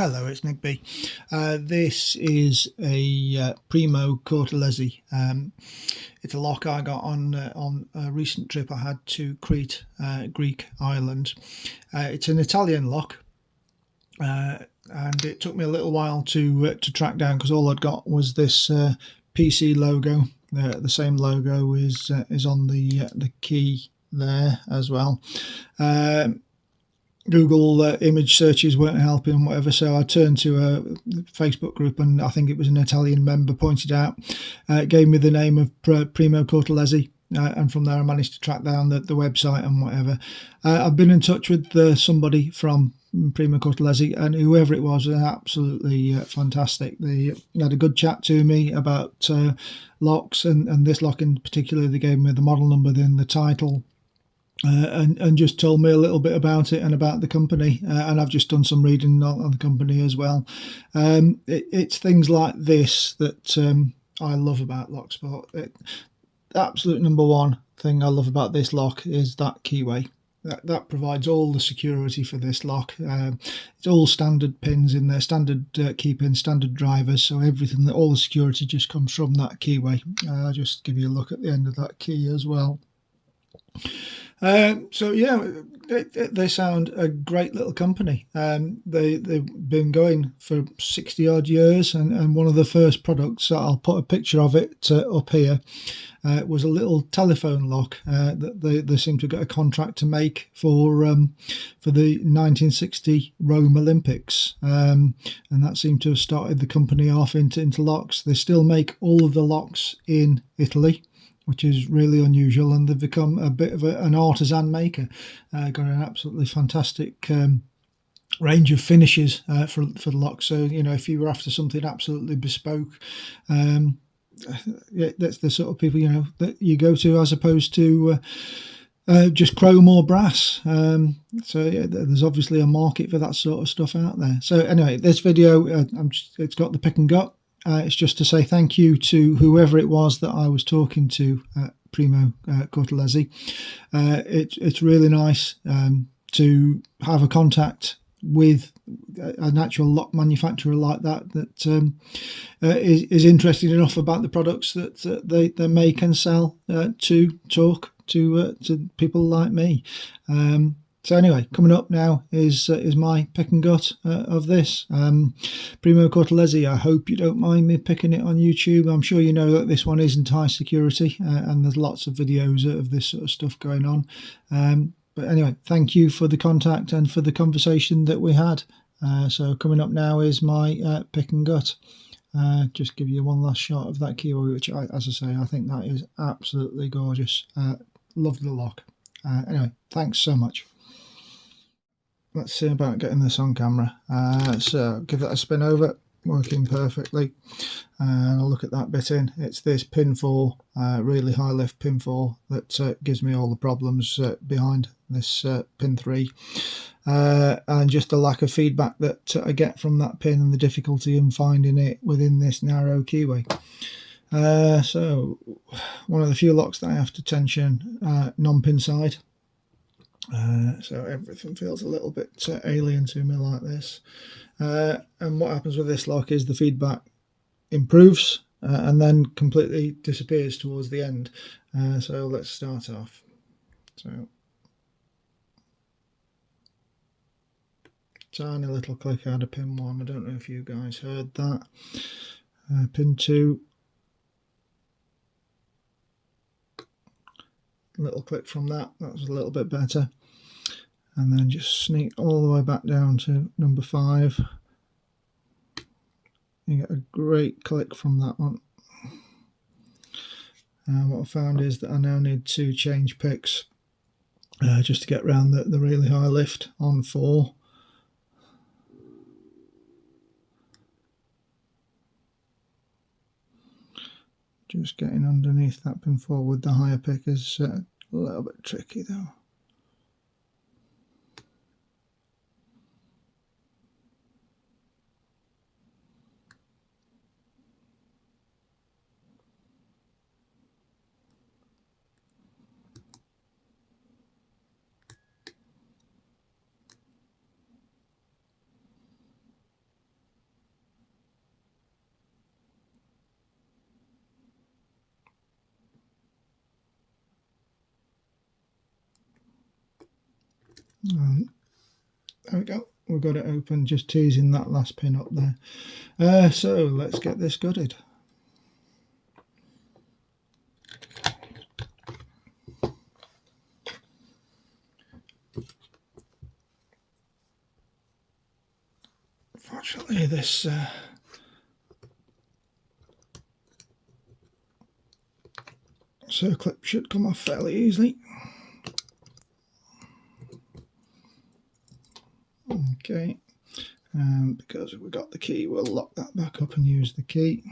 Hello, it's Nick B. This is a Primo Cortellezzi. It's a lock I got on a recent trip I had to Crete, Greek island. It's an Italian lock, and it took me a little while to track down because all I'd got was this PC logo. The same logo is on the key there as well. Google image searches weren't helping, whatever, so I turned to a Facebook group, and I think it was an Italian member pointed out, gave me the name of Primo Cortellezzi, and from there I managed to track down the website and whatever. I've been in touch with somebody from Primo Cortellezzi, and whoever it was absolutely fantastic. They had a good chat to me about locks, and this lock in particular. They gave me the model number, then the title, and just told me a little bit about it and about the company, and I've just done some reading on the company as well. It's things like this that I love about Locksport. The absolute number one thing I love about this lock is that keyway. That provides all the security for this lock. It's all standard pins in there, standard key pins, standard drivers, so everything, all the security just comes from that keyway. I'll just give you a look at the end of that key as well. So yeah, they sound a great little company. They've been going for 60 odd years, and one of the first products, I'll put a picture of it up here, was a little telephone lock that they seem to get a contract to make for the 1960 Rome Olympics, and that seemed to have started the company off into locks. They still make all of the locks in Italy, which is really unusual, and they've become a bit of an artisan maker. Got an absolutely fantastic range of finishes for the lock. So, you know, if you were after something absolutely bespoke, that's the sort of people, you know, that you go to, as opposed to just chrome or brass. So yeah, there's obviously a market for that sort of stuff out there. So anyway, this video, it's got the pick and gut. It's just to say thank you to whoever it was that I was talking to at Primo Cortellezzi. It's really nice to have a contact with an actual lock manufacturer like that is interested enough about the products that they make and sell to talk to people like me. So anyway, coming up now is my pick and gut of this. Primo Cortellezzi, I hope you don't mind me picking it on YouTube. I'm sure you know that this one isn't high security, and there's lots of videos of this sort of stuff going on. But anyway, thank you for the contact and for the conversation that we had. So coming up now is my pick and gut. Just give you one last shot of that keyway, which, as I say, I think that is absolutely gorgeous. Love the lock. Anyway, thanks so much. Let's see about getting this on camera. So give that a spin over, working perfectly. And I'll look at that bit in. It's this pin 4, really high lift pin 4, that gives me all the problems behind this pin 3. And just the lack of feedback that I get from that pin, and the difficulty in finding it within this narrow keyway. So one of the few locks that I have to tension non-pin side. So everything feels a little bit alien to me like this, and what happens with this lock is the feedback improves and then completely disappears towards the end. So let's start off. So tiny little click out of pin 1. I don't know if you guys heard that. Pin 2, little click from that. That was a little bit better. And then just sneak all the way back down to number 5. You get a great click from that one. And what I found is that I now need to change picks just to get around the really high lift on 4. Just getting underneath that pin 4 with the higher pick is a little bit tricky though. There we go, we've got it open, just teasing that last pin up there. So let's get this gutted. Fortunately this circlip should come off fairly easily. Okay, because we've got the key, we'll lock that back up and use the key.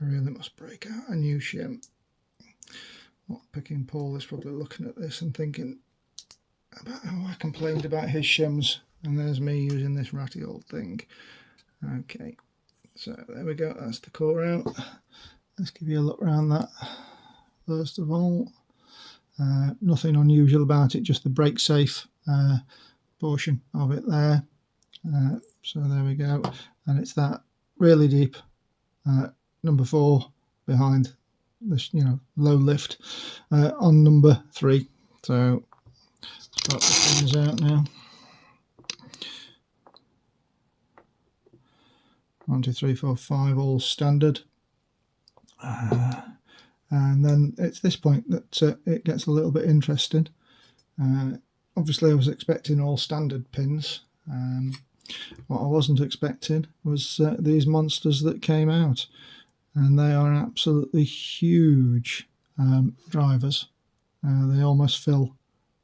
I really must break out a new shim. Not picking Paul is probably looking at this and thinking about how I complained about his shims, and there's me using this ratty old thing. Okay, so there we go, that's the core out. Let's give you a look around that first of all. Nothing unusual about it, just the brake safe portion of it there. So there we go, and it's that really deep number 4 behind this, low lift on number 3. So let's pop the pins out now. 1, 2, 3, 4, 5, all standard. And then it's this point that it gets a little bit interesting. Obviously I was expecting all standard pins. What I wasn't expecting was these monsters that came out, and they are absolutely huge drivers. They almost fill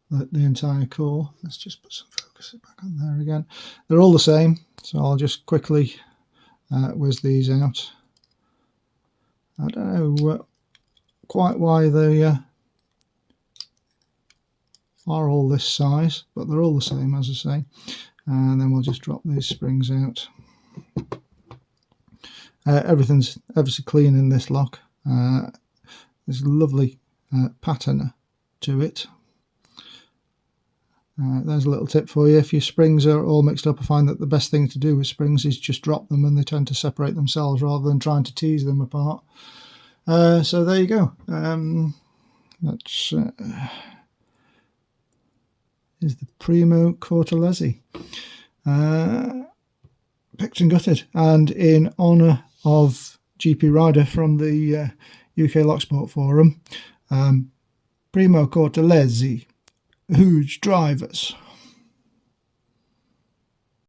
the entire core. Let's just put some focus back on there again. They're all the same, so I'll just quickly whiz these out. I don't know quite why they are all this size, but they're all the same, as I say. And then we'll just drop these springs out. Everything's ever so clean in this lock. There's a lovely pattern to it. There's a little tip for you. If your springs are all mixed up, I find that the best thing to do with springs is just drop them, and they tend to separate themselves rather than trying to tease them apart. So there you go. That's is the Primo Cortellezzi. Picked and gutted, and in honour of GP Rider from the UK Locksport Forum, Primo Cortellezzi, huge drivers.